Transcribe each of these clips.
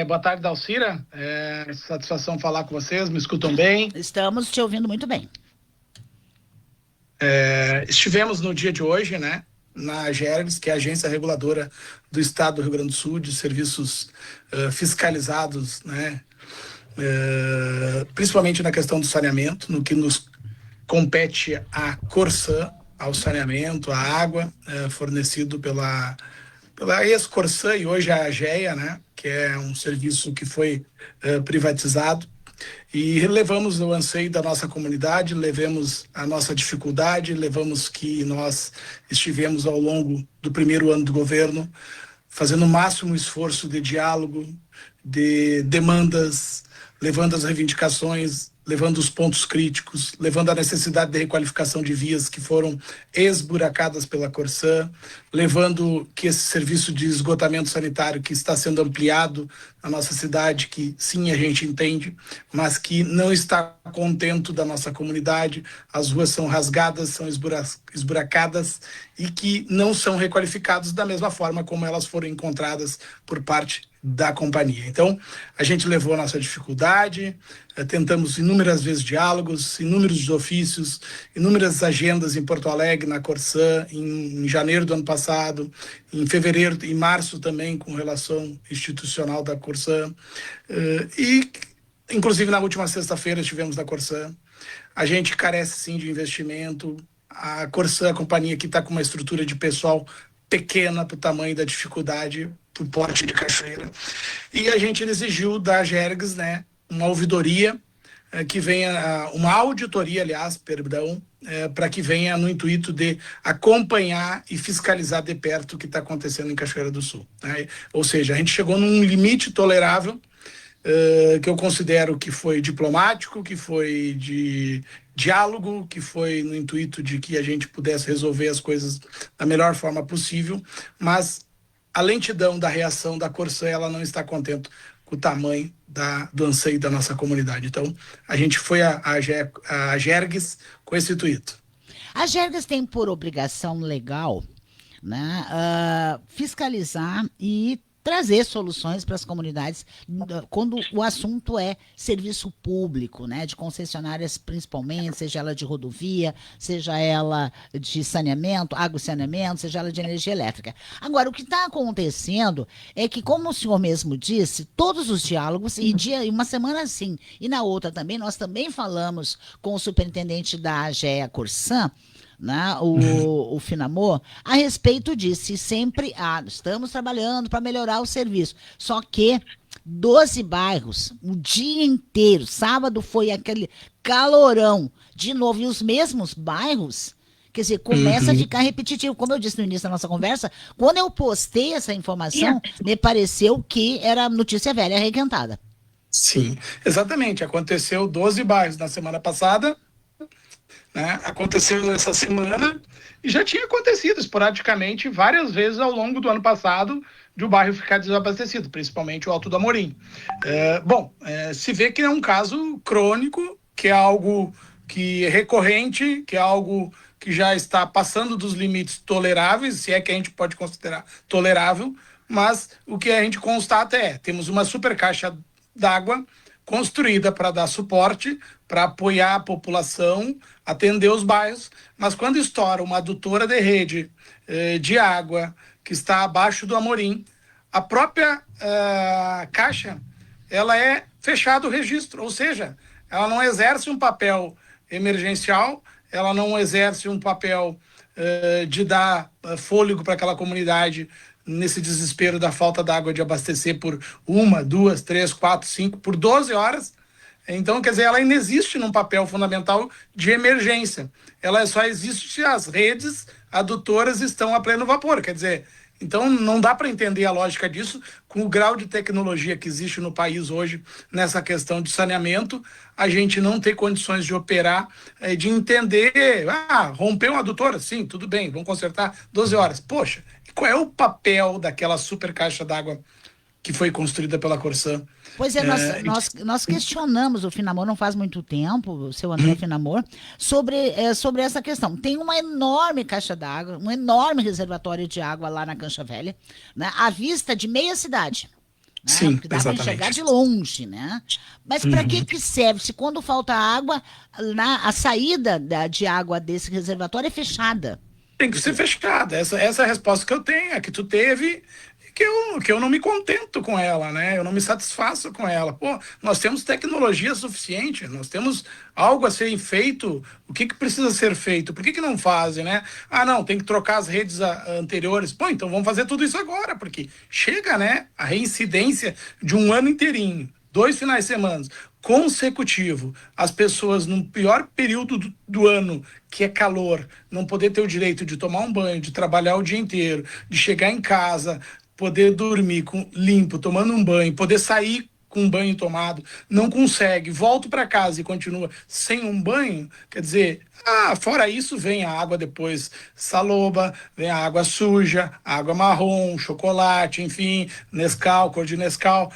Boa tarde, Dalcira. Satisfação falar com vocês. Me escutam bem? Estamos te ouvindo muito bem. Estivemos no dia de hoje, né, na AGERGS, que é a Agência Reguladora do Estado do Rio Grande do Sul, de serviços fiscalizados, né, principalmente na questão do saneamento, no que nos compete a Corsã, ao saneamento, à água, fornecido pela ex-Corsã e hoje a AGEA, né, que é um serviço que foi privatizado. E levamos o anseio da nossa comunidade, levamos a nossa dificuldade, levamos que nós estivemos ao longo do primeiro ano do governo fazendo o máximo esforço de diálogo, de demandas, levando as reivindicações, levando os pontos críticos, levando a necessidade de requalificação de vias que foram esburacadas pela Corsã, levando que esse serviço de esgotamento sanitário que está sendo ampliado na nossa cidade, que sim, a gente entende, mas que não está contento da nossa comunidade, as ruas são rasgadas, são esburacadas e que não são requalificadas da mesma forma como elas foram encontradas por parte da companhia. Então, a gente levou a nossa dificuldade, tentamos inúmeras vezes diálogos, inúmeros ofícios, inúmeras agendas em Porto Alegre, na Corsã, em janeiro do ano passado, em fevereiro, em março também, com relação institucional da Corsã, e inclusive na última sexta-feira estivemos na Corsã. A gente carece sim de investimento, a Corsã, a companhia que está com uma estrutura de pessoal pequena para o tamanho da dificuldade, para o porte de Cachoeira. E a gente exigiu da AGERGS, né, uma ouvidoria, que venha, uma auditoria, aliás, perdão, para que venha no intuito de acompanhar e fiscalizar de perto o que está acontecendo em Cachoeira do Sul, né? Ou seja, a gente chegou num limite tolerável, que eu considero que foi diplomático, que foi de diálogo, que foi no intuito de que a gente pudesse resolver as coisas da melhor forma possível, mas a lentidão da reação da Corsã, ela não está contente com o tamanho do anseio da nossa comunidade. Então, a gente foi a AGERGS com esse intuito. A AGERGS tem por obrigação legal, né, fiscalizar e trazer soluções para as comunidades quando o assunto é serviço público, né, de concessionárias principalmente, seja ela de rodovia, seja ela de saneamento, água e saneamento, seja ela de energia elétrica. Agora, o que está acontecendo é que, como o senhor mesmo disse, todos os diálogos, e uma semana sim, e na outra também, nós também falamos com o superintendente da AGEA Corsã, né, o Finamor, a respeito disso, e sempre estamos trabalhando para melhorar o serviço. Só que 12 bairros, o dia inteiro, sábado foi aquele calorão, de novo, e os mesmos bairros, quer dizer, começa a ficar repetitivo. Como eu disse no início da nossa conversa, quando eu postei essa informação, me pareceu que era notícia velha arrequentada. Sim, exatamente. Aconteceu 12 bairros na semana passada, né? Aconteceu essa semana e já tinha acontecido esporadicamente várias vezes ao longo do ano passado de o bairro ficar desabastecido, principalmente o Alto do Amorim. Se vê que é um caso crônico, que é algo que é recorrente, que é algo que já está passando dos limites toleráveis, se é que a gente pode considerar tolerável, mas o que a gente constata temos uma super caixa d'água construída para dar suporte, para apoiar a população, atender os bairros, mas quando estoura uma adutora de rede de água que está abaixo do Amorim, a própria caixa, ela é fechado o registro, ou seja, ela não exerce um papel emergencial, ela não exerce um papel de dar fôlego para aquela comunidade nesse desespero da falta d'água de abastecer por 1, 2, 3, 4, 5, por 12 horas. Então, quer dizer, ela ainda existe num papel fundamental de emergência. Ela só existe se as redes adutoras estão a pleno vapor. Quer dizer, então não dá para entender a lógica disso com o grau de tecnologia que existe no país hoje nessa questão de saneamento. A gente não tem condições de operar, de entender, rompeu uma adutora? Sim, tudo bem, vamos consertar 12 horas. Poxa, qual é o papel daquela super caixa d'água que foi construída pela Corsã? Pois é, nós questionamos o Finamor não faz muito tempo, o seu André Finamor, sobre essa questão. Tem uma enorme caixa d'água, um enorme reservatório de água lá na Cancha Velha, né, à vista de meia cidade. né? Sim, Porque dá para enxergar exatamente. de longe, né? Mas para Uhum. que serve? Se quando falta água, a saída de água desse reservatório é fechada. Tem que Quer ser dizer, fechada. Essa é a resposta que eu tenho, é que tu teve, que eu não me contento com ela, né? Eu não me satisfaço com ela. Pô, nós temos tecnologia suficiente, nós temos algo a ser feito. O que precisa ser feito? Por que não fazem, né? Ah, não, tem que trocar as redes anteriores. Pô, então vamos fazer tudo isso agora, porque chega, né? A reincidência de um ano inteirinho. 2 finais de semana consecutivo, as pessoas no pior período do ano, que é calor, não poder ter o direito de tomar um banho, de trabalhar o dia inteiro, de chegar em casa, poder dormir limpo, tomando um banho, poder sair com um banho tomado, não consegue, volta para casa e continua sem um banho, quer dizer, fora isso vem a água depois saloba, vem a água suja, água marrom, chocolate, enfim, Nescau, cor de Nescau,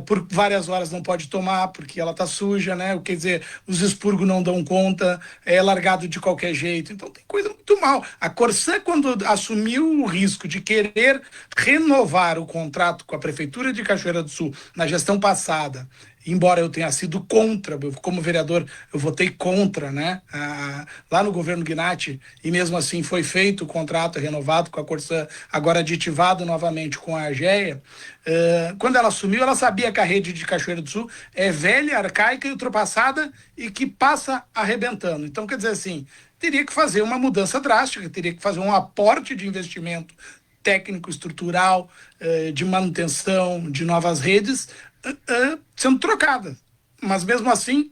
por várias horas não pode tomar porque ela tá suja, né? Quer dizer, os expurgos não dão conta, é largado de qualquer jeito, então tem coisa muito mal. A Corsã, quando assumiu o risco de querer renovar o contrato com a Prefeitura de Cachoeira do Sul na gestão passada, embora eu tenha sido contra, como vereador, eu votei contra, né? Lá no governo Gnatti, e mesmo assim foi feito o contrato renovado com a Corsã, agora aditivado novamente com a AGEA. Quando ela assumiu, ela sabia que a rede de Cachoeira do Sul é velha, arcaica e ultrapassada e que passa arrebentando. Então, quer dizer assim, teria que fazer uma mudança drástica, teria que fazer um aporte de investimento técnico, estrutural, de manutenção de novas redes, sendo trocada. Mas mesmo assim,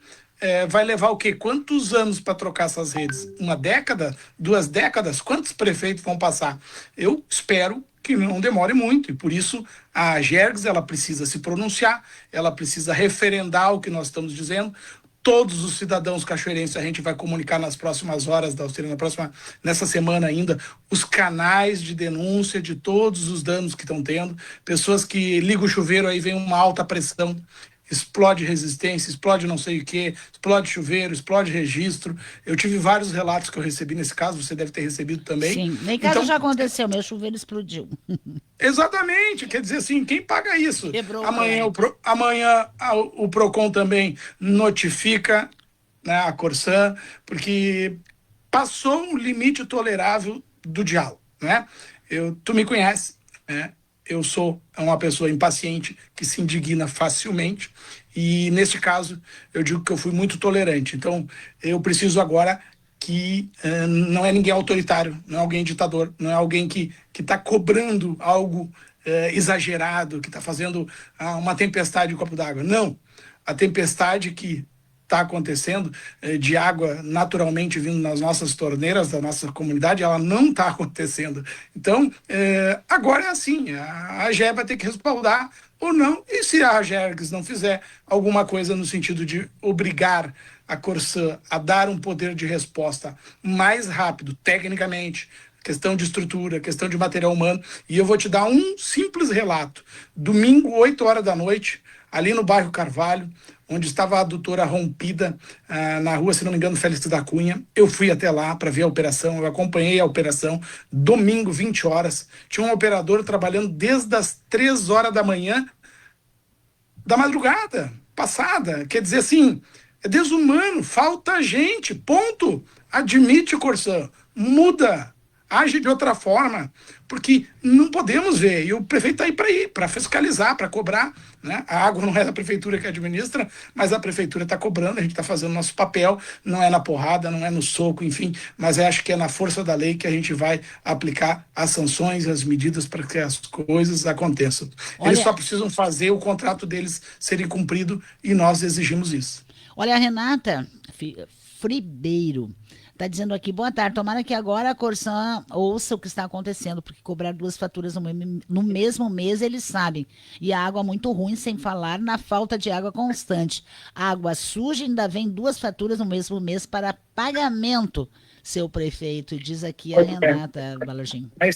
vai levar o quê? Quantos anos para trocar essas redes? Uma década? 2 décadas? Quantos prefeitos vão passar? Eu espero que não demore muito, e por isso a Gergs ela precisa se pronunciar, ela precisa referendar o que nós estamos dizendo. Todos os cidadãos cachoeirenses a gente vai comunicar nas próximas horas da Auxílio, nessa semana ainda, os canais de denúncia de todos os danos que estão tendo. Pessoas que ligam o chuveiro, aí vem uma alta pressão, explode resistência, explode não sei o que, explode chuveiro, explode registro. Eu tive vários relatos que eu recebi nesse caso, você deve ter recebido também. sim, nem caso Então, já aconteceu, meu chuveiro explodiu. exatamente, quer dizer assim, quem paga isso? Quebrou o Amanhã, cano. o PROCON também notifica, né, a Corsã, porque passou um limite tolerável do diálogo, né? Tu me conhece, né? Eu sou uma pessoa impaciente que se indigna facilmente e neste caso eu digo que eu fui muito tolerante. Então eu preciso agora que não é ninguém autoritário, não é alguém ditador, não é alguém que está cobrando algo exagerado, que está fazendo uma tempestade em copo d'água. Não, a tempestade que está acontecendo de água naturalmente vindo nas nossas torneiras da nossa comunidade, ela não está acontecendo. Então, agora é assim, a AGE vai ter que respaldar ou não, e se a AGERGS não fizer alguma coisa no sentido de obrigar a Corsã a dar um poder de resposta mais rápido, tecnicamente, questão de estrutura, questão de material humano, e eu vou te dar um simples relato. Domingo, 8 horas da noite, ali no bairro Carvalho, onde estava a adutora rompida, na rua, se não me engano, Félix da Cunha. Eu fui até lá para ver a operação, eu acompanhei a operação, domingo, 20 horas. Tinha um operador trabalhando desde as 3 horas da manhã, da madrugada passada. Quer dizer assim, é desumano, falta gente, ponto. Admite, Corsã, muda, age de outra forma, porque não podemos ver. E o prefeito está aí para fiscalizar, para cobrar. Né? A água não é da prefeitura que administra, mas a prefeitura está cobrando, a gente está fazendo nosso papel, não é na porrada, não é no soco, enfim, mas acho que é na força da lei que a gente vai aplicar as sanções e as medidas para que as coisas aconteçam. Eles Olha, só precisam fazer o contrato deles serem cumprido e nós exigimos isso. olha, a Renata Fribeiro está dizendo aqui, boa tarde, tomara que agora a Corsã ouça o que está acontecendo, porque cobrar duas faturas no mesmo mês eles sabem. E a água muito ruim, sem falar na falta de água constante. A água suja ainda vem duas faturas no mesmo mês para pagamento, seu prefeito, diz aqui a É. Renata Balogin. É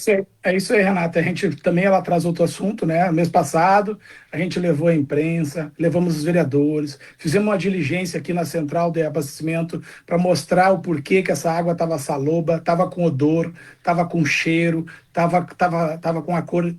isso aí, Renata. A gente também ela traz outro assunto, né? Mês passado, a gente levou a imprensa, levamos os vereadores, fizemos uma diligência aqui na central de abastecimento para mostrar o porquê que essa água estava saloba, estava com odor, estava com cheiro, estava com a cor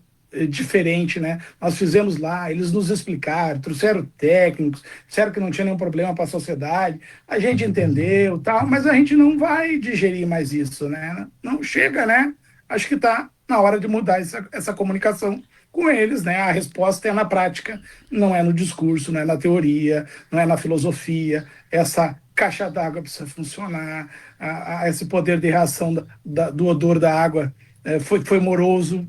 diferente, né? Nós fizemos lá, eles nos explicaram, trouxeram técnicos, disseram que não tinha nenhum problema para a sociedade, a gente entendeu, tal, mas a gente não vai digerir mais isso, né? Não chega, né? Acho que está na hora de mudar essa comunicação com eles, né? A resposta é na prática, não é no discurso, não é na teoria, não é na filosofia. Essa caixa d'água precisa funcionar, esse poder de reação do odor da água foi moroso,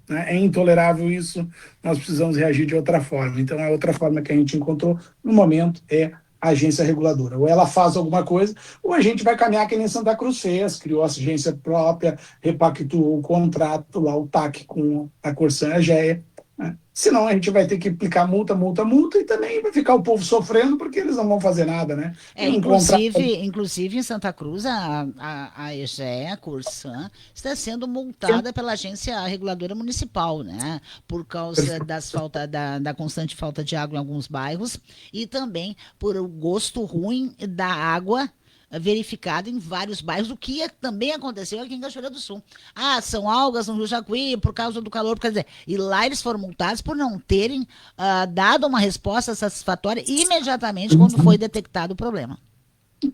né? É intolerável isso, nós precisamos reagir de outra forma. Então, a outra forma que a gente encontrou no momento é a agência reguladora. Ou ela faz alguma coisa, ou a gente vai caminhar que nem Santa Cruz fez, criou a agência própria, repactuou o contrato, lá o TAC com a Corsã e a GEA, né? Senão a gente vai ter que aplicar multa, multa, multa, e também vai ficar o povo sofrendo porque eles não vão fazer nada, né? Um contrato... inclusive em Santa Cruz, a EGEA, a Corsã, está sendo multada pela agência reguladora municipal, né? Por causa da constante falta de água em alguns bairros e também por o gosto ruim da água verificado em vários bairros, o que também aconteceu aqui em Cachoeira do Sul. Ah, são algas no Rio Jacuí por causa do calor, quer dizer, e lá eles foram multados por não terem dado uma resposta satisfatória imediatamente quando foi detectado o problema.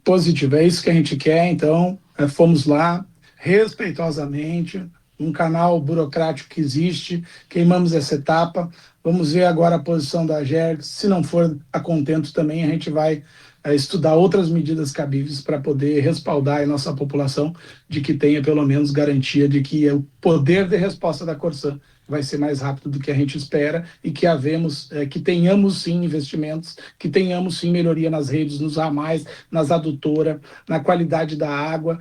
Positivo, é isso que a gente quer, então fomos lá, respeitosamente, um canal burocrático que existe, queimamos essa etapa, vamos ver agora a posição da AGERGS, se não for a contento também, a gente vai estudar outras medidas cabíveis para poder respaldar a nossa população de que tenha pelo menos garantia de que o poder de resposta da Corsã vai ser mais rápido do que a gente espera e que tenhamos sim investimentos, que tenhamos sim melhoria nas redes, nos ramais, nas adutoras, na qualidade da água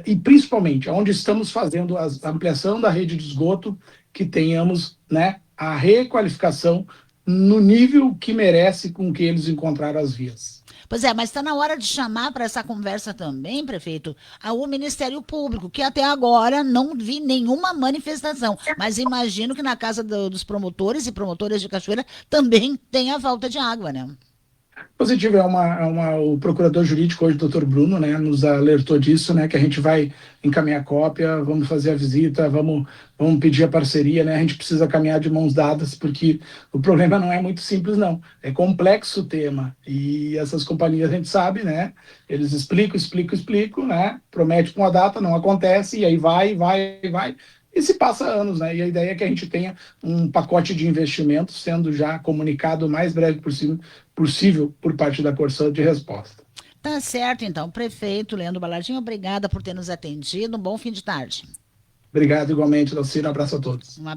e principalmente onde estamos fazendo a ampliação da rede de esgoto, que tenhamos, né, a requalificação no nível que merece com que eles encontraram as vias. Pois é, mas está na hora de chamar para essa conversa também, prefeito, o Ministério Público, que até agora não vi nenhuma manifestação, mas imagino que na casa dos promotores e promotoras de Cachoeira também tem a falta de água, né? Positivo, o procurador jurídico hoje, doutor Bruno, né, nos alertou disso, né, que a gente vai encaminhar cópia, vamos fazer a visita, vamos pedir a parceria, né, a gente precisa caminhar de mãos dadas, porque o problema não é muito simples, não, é complexo o tema, e essas companhias, a gente sabe, né, eles explicam, né, promete com a data, não acontece, e aí vai, e se passa anos, né? E a ideia é que a gente tenha um pacote de investimentos sendo já comunicado o mais breve possível por parte da Corsã de resposta. Tá certo, então. Prefeito Leandro Balardim, obrigada por ter nos atendido. Um bom fim de tarde. Obrigado igualmente, Lucina. Um abraço a todos.